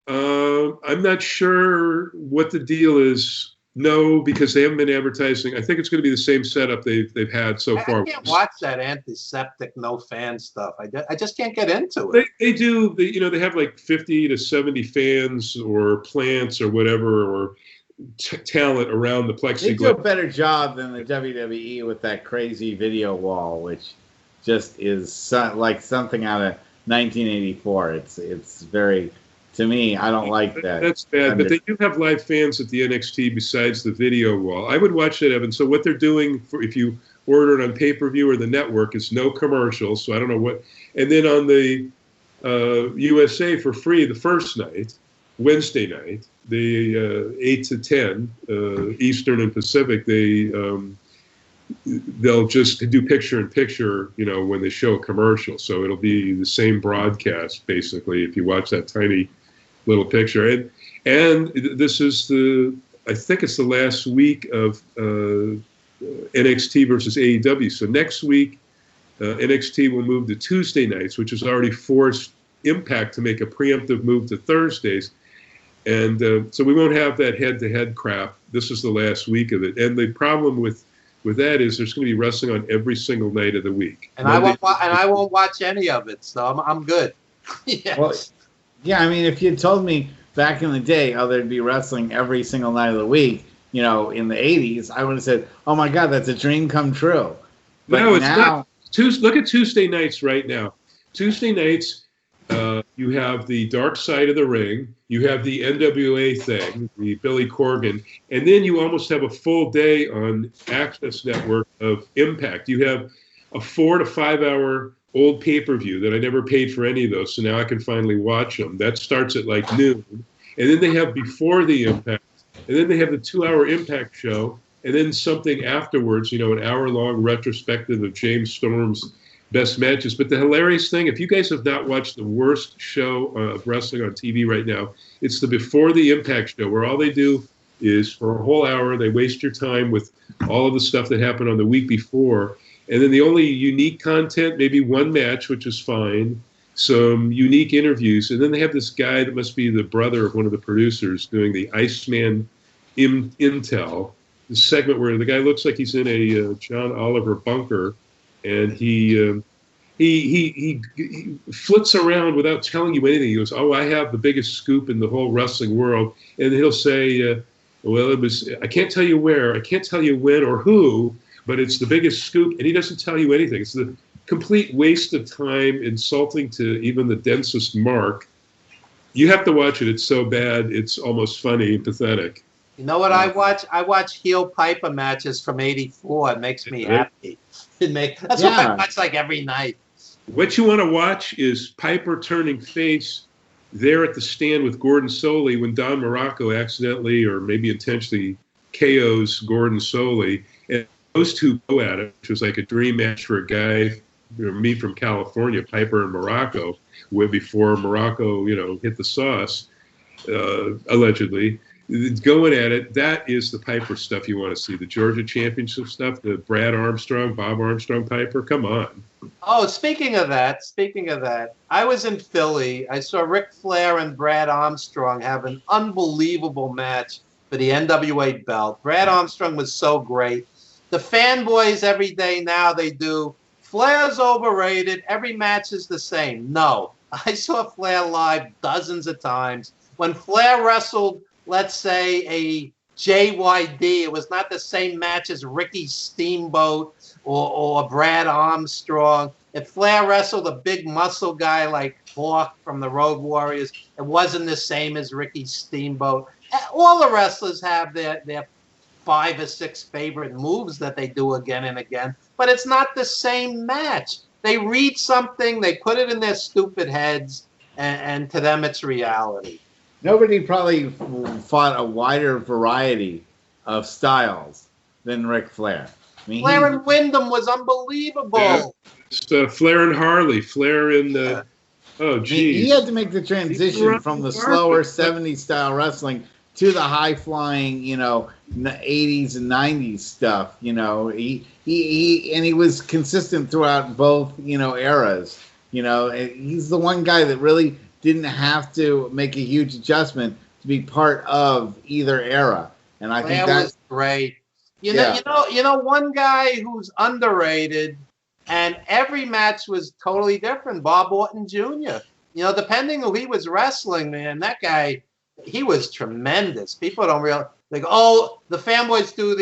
I'm not sure what the deal is. No, because they haven't been advertising. I think it's going to be the same setup they've had so far. I can't watch that antiseptic, no fan stuff. I just can't get into it. They do. They have like 50 to 70 fans or plants or whatever, or talent around the plexiglass. They do a better job than the WWE with that crazy video wall, which just is like something out of 1984. It's very, to me, I don't like that. That's bad, but they do have live fans at the NXT besides the video wall. I would watch that, Evan. So what they're doing, if you order it on pay-per-view or the network, is no commercials. So I don't know what. And then on the USA for free the first night, Wednesday night, the 8 to 10 Eastern and Pacific, they'll just do picture-in-picture, when they show a commercial. So it'll be the same broadcast, basically, if you watch that tiny little picture. And this is I think it's the last week of NXT versus AEW. So next week, NXT will move to Tuesday nights, which has already forced Impact to make a preemptive move to Thursdays. And so we won't have that head-to-head crap. This is the last week of it. And the problem with that is there's going to be wrestling on every single night of the week. And I won't watch any of it, so I'm good. Yes. Well, yeah, I mean, if you had told me back in the day how there'd be wrestling every single night of the week, in the 80s, I would have said, oh my God, that's a dream come true. But no, it's not. Look at Tuesday nights right now. Tuesday nights, you have the Dark Side of the Ring, you have the NWA thing, the Billy Corgan, and then you almost have a full day on Access Network of Impact. You have a 4 to 5 hour old pay-per-view that I never paid for any of those, so now I can finally watch them. That starts at like noon. And then they have Before the Impact, and then they have the 2-hour Impact show, and then something afterwards, an hour-long retrospective of James Storm's best matches. But the hilarious thing, if you guys have not watched the worst show of wrestling on TV right now, it's the Before the Impact show, where all they do is for a whole hour, they waste your time with all of the stuff that happened on the week before. And then the only unique content, maybe one match, which is fine, some unique interviews. And then they have this guy that must be the brother of one of the producers doing the Iceman Intel, the segment where the guy looks like he's in a John Oliver bunker, and he flits around without telling you anything. He goes, "Oh, I have the biggest scoop in the whole wrestling world," and he'll say, "Well, it was. I can't tell you where, I can't tell you when or who, but it's the biggest scoop," and he doesn't tell you anything. It's the complete waste of time, insulting to even the densest mark. You have to watch it. It's so bad, it's almost funny and pathetic. You know what I watch? I watch heel Piper matches from '84. It makes me happy. That's what I watch like every night. What you want to watch is Piper turning face there at the stand with Gordon Soley when Don Morocco accidentally or maybe intentionally KOs Gordon Soley. And those two go at it, which was like a dream match for a guy, me from California, Piper and Morocco, where before Morocco, hit the sauce, allegedly. Going at it, that is the Piper stuff you want to see. The Georgia Championship stuff, the Brad Armstrong, Bob Armstrong Piper. Come on. Oh, speaking of that, I was in Philly. I saw Ric Flair and Brad Armstrong have an unbelievable match for the NWA belt. Brad Armstrong was so great. The fanboys every day now, they do, Flair's overrated. Every match is the same. No, I saw Flair live dozens of times. When Flair wrestled, let's say, a JYD, it was not the same match as Ricky Steamboat or Brad Armstrong. If Flair wrestled a big muscle guy like Hawk from the Road Warriors, it wasn't the same as Ricky Steamboat. All the wrestlers have their 5 or 6 favorite moves that they do again and again, but it's not the same match. They read something, they put it in their stupid heads, and to them it's reality. Nobody probably fought a wider variety of styles than Ric Flair. I mean, Flair and Wyndham was unbelievable. Yeah. Flair and Harley. Flair and oh, geez. He had to make the transition from the slower 70s style wrestling to the high flying, 80s and 90s stuff. He was consistent throughout both, eras. He's the one guy that really didn't have to make a huge adjustment to be part of either era, and I think that was great. One guy who's underrated, and every match was totally different. Bob Orton Jr. Depending who he was wrestling, man, that guy, he was tremendous. People don't realize. They go, oh, the fanboys do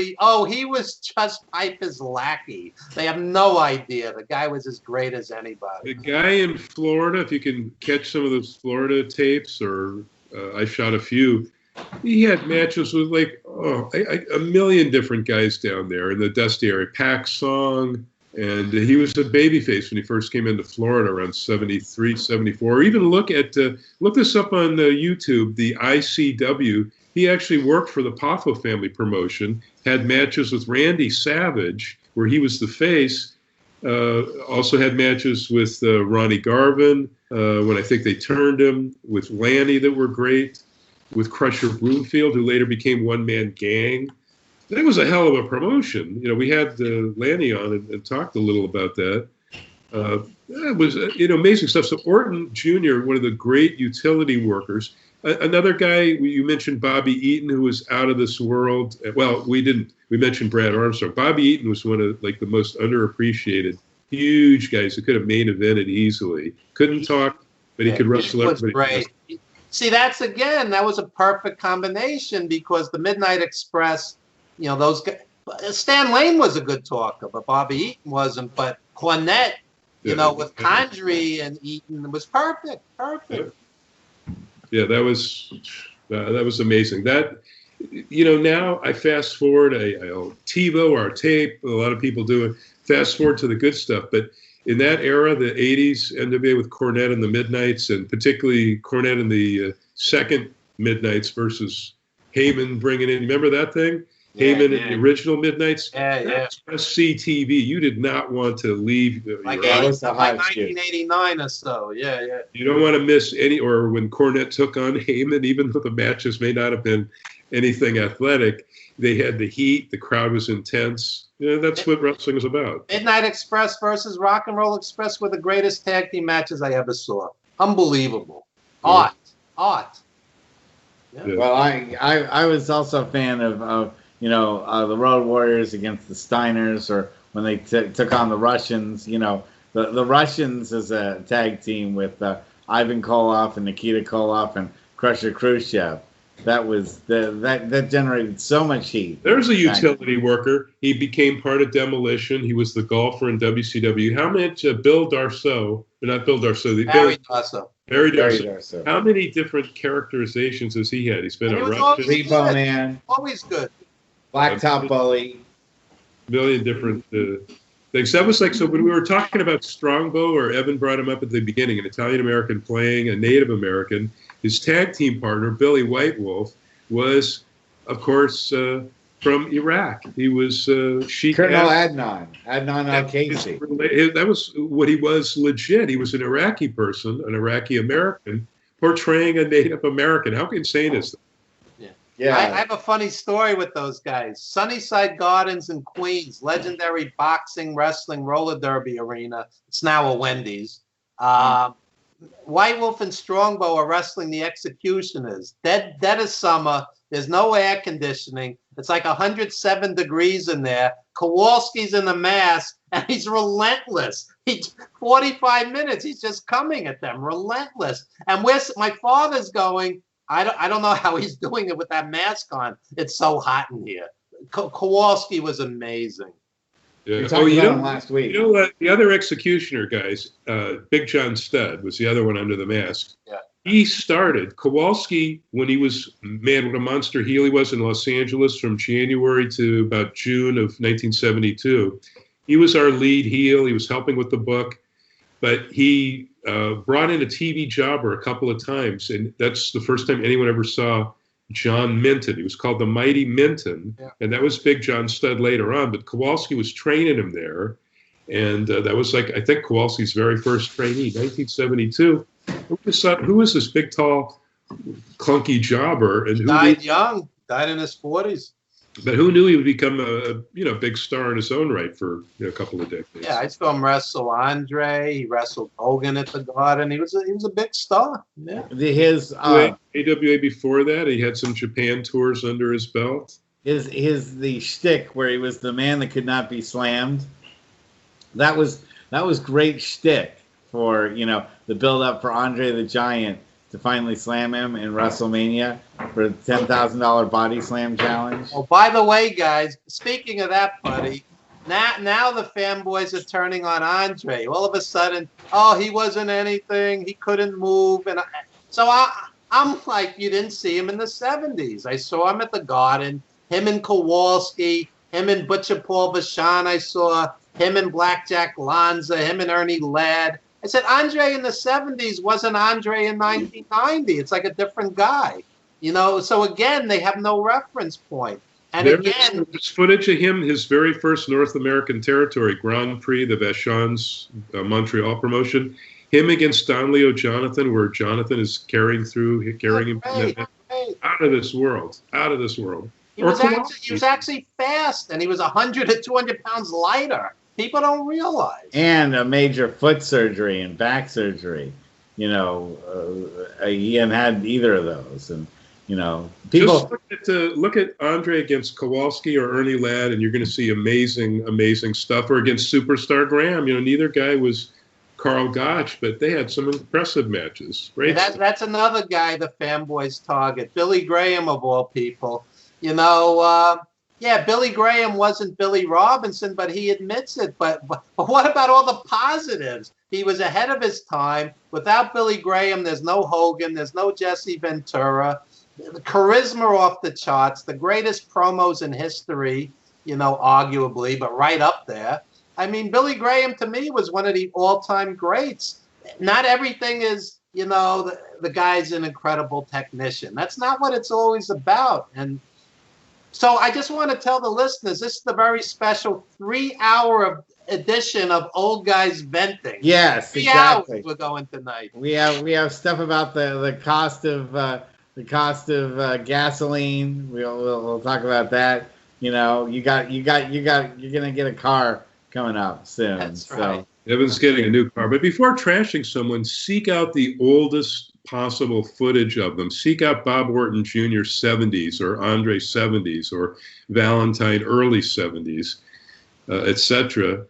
he was just Piper's lackey. They have no idea. The guy was as great as anybody. The guy in Florida, if you can catch some of those Florida tapes, or I shot a few, he had matches with a million different guys down there in the Dusty area. Pac Song, and he was a babyface when he first came into Florida around 73, 74. Even look this up on YouTube, the ICW. He actually worked for the Poffo family promotion, had matches with Randy Savage, where he was the face, also had matches with Ronnie Garvin, when I think they turned him, with Lanny that were great, with Crusher Broomfield, who later became One Man Gang. That was a hell of a promotion. We had Lanny on and talked a little about that. That was amazing stuff. So Orton Jr., one of the great utility workers. Another guy, you mentioned Bobby Eaton, who was out of this world. Well, we didn't. We mentioned Brad Armstrong. Bobby Eaton was one of the most underappreciated, huge guys who could have main evented easily. Couldn't talk, but he could wrestle everybody. Great. See, that was a perfect combination, because the Midnight Express, those guys. Stan Lane was a good talker, but Bobby Eaton wasn't. But Cornette, with Condrey and Eaton, was perfect. Yeah, that was amazing. That, now I fast forward, I'll TiVo our tape. A lot of people do it. Fast forward to the good stuff. But in that era, the 80s, NWA with Cornette and the Midnights, and particularly Cornette in the second Midnights versus Heyman bringing in. Remember that thing? Heyman in the original Midnights. Yeah. Express CTV. You did not want to leave. Like, Yeah, it was a hot 1989 or so. Yeah. You don't want to miss any, or when Cornette took on Heyman, even though the matches may not have been anything athletic, they had the heat, the crowd was intense. Yeah, that's what wrestling is about. Midnight Express versus Rock and Roll Express were the greatest tag team matches I ever saw. Unbelievable. Art. Yeah. Well, I was also a fan of the Road Warriors against the Steiners, or when they took on the Russians. The Russians as a tag team with Ivan Koloff and Nikita Koloff and Crusher Khrushchev. That generated so much heat. There's a utility worker. He became part of Demolition. He was the golfer in WCW. How much Bill Darsow, not Bill Darsow, Barry Darsow. How many different characterizations has he had? He's been a Russian. Repo Man. Always good. Blacktop Bully. Million different things. That was like, so when we were talking about Strongbow, or Evan brought him up at the beginning, an Italian American playing a Native American, his tag team partner, Billy White Wolf, was, of course, from Iraq. He was Sheikh Colonel Adnan al-Kaisi. That was what he was legit. He was an Iraqi person, an Iraqi American, portraying a Native American. How insane is that? Yeah. I have a funny story with those guys. Sunnyside Gardens in Queens, legendary boxing, wrestling, roller derby arena. It's now a Wendy's. White Wolf and Strongbow are wrestling the Executioners. Dead as summer. There's no air conditioning. It's like 107 degrees in there. Kowalski's in the mask, and he's relentless. 45 minutes, he's just coming at them, relentless. And my father's going, I don't know how he's doing it with that mask on. It's so hot in here. Kowalski was amazing. Yeah. Last week. You know what? The other Executioner guys, Big John Studd was the other one under the mask. Yeah. He started Kowalski when he was, man, what a monster heel he was in Los Angeles from January to about June of 1972. He was our lead heel. He was helping with the book, but he brought in a TV jobber a couple of times, and that's the first time anyone ever saw John Minton. He was called the Mighty Minton, and that was Big John Studd later on, but Kowalski was training him there, and that was like, I think, Kowalski's very first trainee, 1972. Who was this big, tall, clunky jobber? And died young, died in his 40s. But who knew he would become a big star in his own right for a couple of decades? Yeah, I saw him wrestle Andre. He wrestled Hogan at the Garden. He was a big star. Yeah. His AWA before that, he had some Japan tours under his belt. The shtick where he was the man that could not be slammed. That was great shtick for the build up for Andre the Giant to finally slam him in WrestleMania for the $10,000 body slam challenge. Oh, by the way, guys, speaking of that, buddy, now the fanboys are turning on Andre. All of a sudden, he wasn't anything. He couldn't move. And I'm like, you didn't see him in the 70s. I saw him at the Garden, him and Kowalski, him and Butcher Paul Vachon. I saw him and Blackjack Lanza, him and Ernie Ladd. I said, Andre in the 70s wasn't Andre in 1990. It's like a different guy, So again, they have no reference point. And there's footage of him, his very first North American territory Grand Prix, the Vachon's Montreal promotion. Him against Don Leo Jonathan, where Jonathan is carrying him out of this world. He was actually fast, and he was 100 to 200 pounds lighter. People don't realize. And a major foot surgery and back surgery. He hadn't had either of those. And, people. Just look at Andre against Kowalski or Ernie Ladd, and you're going to see amazing, amazing stuff. Or against Superstar Graham. Neither guy was Carl Gotch, but they had some impressive matches. Great. That's another guy the fanboys target. Billy Graham, of all people. Billy Graham wasn't Billy Robinson, but he admits it. But what about all the positives? He was ahead of his time. Without Billy Graham, there's no Hogan, there's no Jesse Ventura. The charisma off the charts, the greatest promos in history, arguably, but right up there. I mean, Billy Graham, to me, was one of the all-time greats. Not everything is, the guy's an incredible technician. That's not what it's always about. And So I just want to tell the listeners, this is the very special 3-hour edition of Old Guys Venting. Yes, 3 exactly. hours we're going tonight. We have stuff about the cost of gasoline. We'll talk about that. You know, you're gonna get a car coming up soon. That's so. right. Evan's getting a new car. But before trashing someone, seek out the oldest possible footage of them. Seek out Bob Orton Jr. 70s or Andre 70s or Valentine early 70s, etc.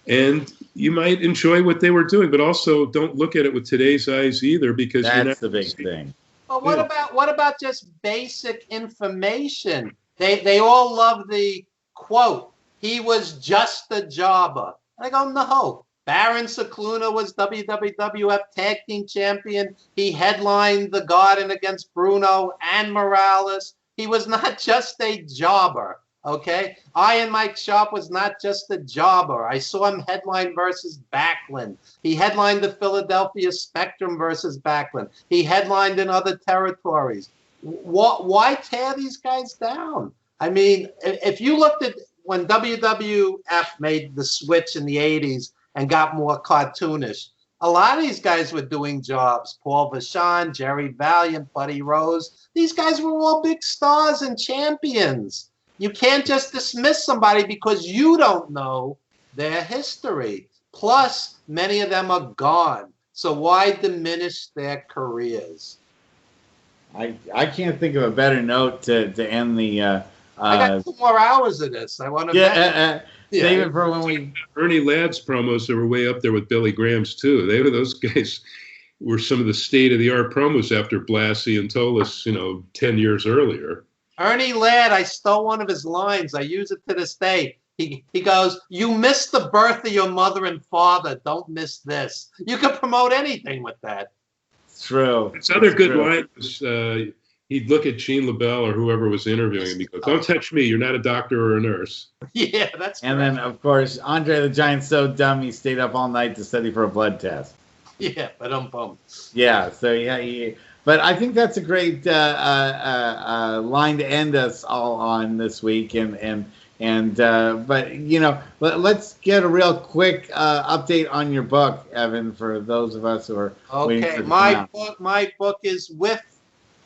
And you might enjoy what they were doing, but also don't look at it with today's eyes either, because that's the big thing. Well, what about just basic information? They all love the quote, "He was just a jobber." And I go, no. Baron Cicluna was WWF Tag Team Champion. He headlined the Garden against Bruno and Morales. He was not just a jobber, okay? Iron Mike Sharp was not just a jobber. I saw him headline versus Backlund. He headlined the Philadelphia Spectrum versus Backlund. He headlined in other territories. Why tear these guys down? I mean, if you looked at when WWF made the switch in the 80s and got more cartoonish, a lot of these guys were doing jobs. Paul Vachon, Jerry Valiant, Buddy Rose. These guys were all big stars and champions. You can't just dismiss somebody because you don't know their history. Plus, many of them are gone. So why diminish their careers? I can't think of a better note to end the. I got 2 more hours of this. I want to. Save it for when we. Ernie Ladd's promos that were way up there with Billy Graham's too. Those guys were some of the state of the art promos after Blassie and Tolis, 10 years earlier. Ernie Ladd, I stole one of his lines. I use it to this day. He goes, "You missed the birth of your mother and father. Don't miss this." You can promote anything with that. It's true. It's other good line was he'd look at Gene LaBelle or whoever was interviewing him. He goes, "Don't touch me. You're not a doctor or a nurse." Yeah, that's. And then, of course, Andre the Giant's so dumb he stayed up all night to study for a blood test. Yeah, but Yeah. So but I think that's a great line to end us all on this week. But let's get a real quick update on your book, Evan, for those of us who are waiting for it to come out. My book is with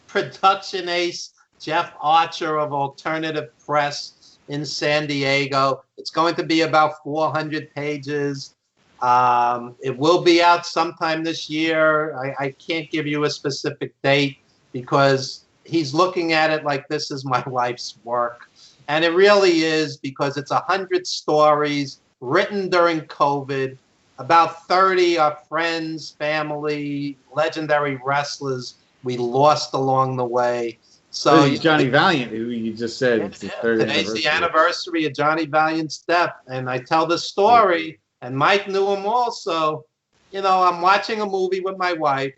production ace Jeff Archer of Alternative Press in San Diego. It's going to be about 400 pages. It will be out sometime this year. I can't give you a specific date because he's looking at it like this is my life's work. And it really is, because it's 100 stories written during COVID. About 30 are friends, family, legendary wrestlers we lost along the way. So Johnny Valiant, who you just said, it's his third today's the anniversary of Johnny Valiant's death, and I tell the story, and Mike knew him also. I'm watching a movie with my wife.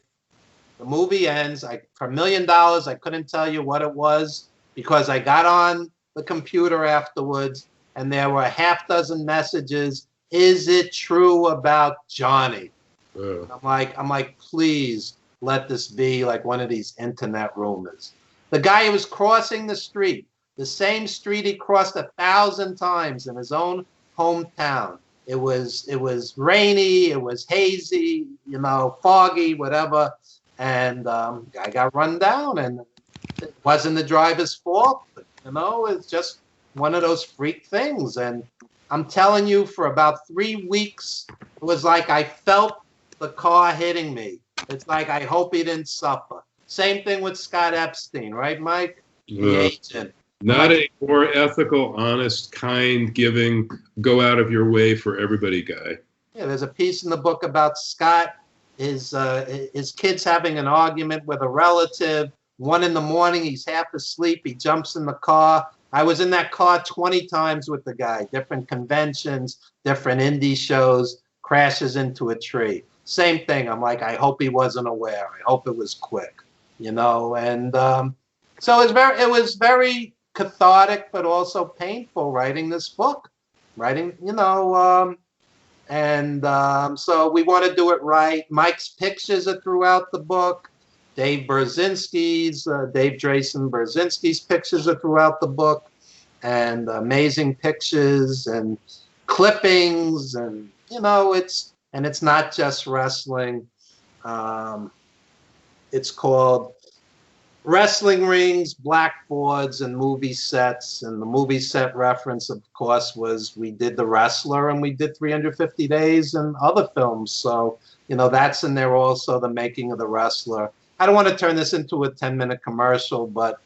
The movie ends. For $1 million, I couldn't tell you what it was because I got on the computer afterwards, and there were a half dozen messages. Is it true about Johnny? I'm like, please let this be like one of these internet rumors. The guy who was crossing the street, the same street he crossed 1,000 times in his own hometown. It was rainy, it was hazy, foggy, whatever, and guy got run down, and it wasn't the driver's fault. But, it's just one of those freak things. And I'm telling you, for about 3 weeks, it was like I felt the car hitting me. It's like, I hope he didn't suffer. Same thing with Scott Epstein, right, Mike? The agent. Not a more ethical, honest, kind, giving, go out of your way for everybody guy. Yeah, there's a piece in the book about Scott, his kids having an argument with a relative. 1 a.m, he's half asleep. He jumps in the car. I was in that car 20 times with the guy, different conventions, different indie shows, crashes into a tree. Same thing. I'm like, I hope he wasn't aware. I hope it was quick, And so it was very cathartic, but also painful writing this book. So we want to do it right. Mike's pictures are throughout the book. Dave Drayson Brzezinski's pictures are throughout the book. and amazing pictures and clippings, and it's not just wrestling. It's called Wrestling Rings, Blackboards, and Movie Sets. And the movie set reference, of course, was we did The Wrestler and we did 350 Days and other films. So, that's in there also, the making of The Wrestler. I don't want to turn this into a 10-minute commercial, but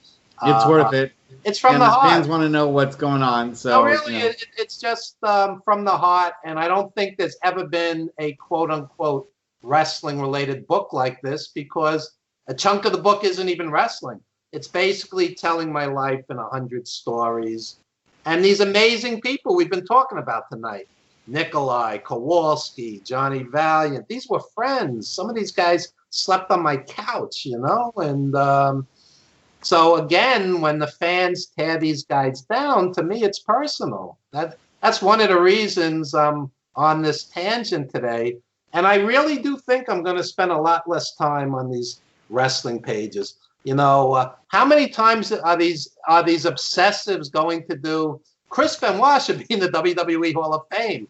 it's worth it. It's from the heart. Fans want to know what's going on. So, no, really, it's just from the heart. And I don't think there's ever been a quote-unquote wrestling-related book like this, because a chunk of the book isn't even wrestling. It's basically telling my life in 100 stories. And these amazing people we've been talking about tonight, Nikolai, Kowalski, Johnny Valiant, these were friends. Some of these guys slept on my couch, and so again, when the fans tear these guys down, to me, it's personal. That's one of the reasons I'm on this tangent today. And I really do think I'm going to spend a lot less time on these wrestling pages. How many times are these obsessives going to do? Chris Benoit should be in the WWE Hall of Fame.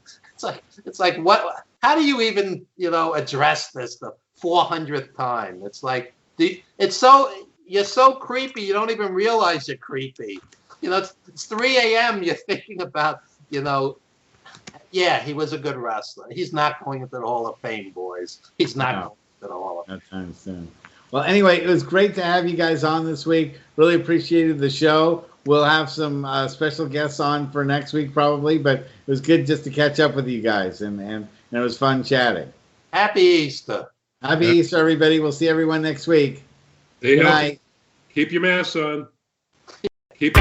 It's like what? How do you even address this the 400th time? It's like you're so creepy you don't even realize you're creepy. It's 3 a.m. You're thinking about yeah, he was a good wrestler. He's not going into the Hall of Fame, boys. He's not going into the Hall of Fame. That's understand. Well, anyway, it was great to have you guys on this week. Really appreciated the show. We'll have some special guests on for next week probably, but it was good just to catch up with you guys, and it was fun chatting. Happy Easter. Happy Easter, everybody. We'll see everyone next week. Good night. Keep your masks on. Keep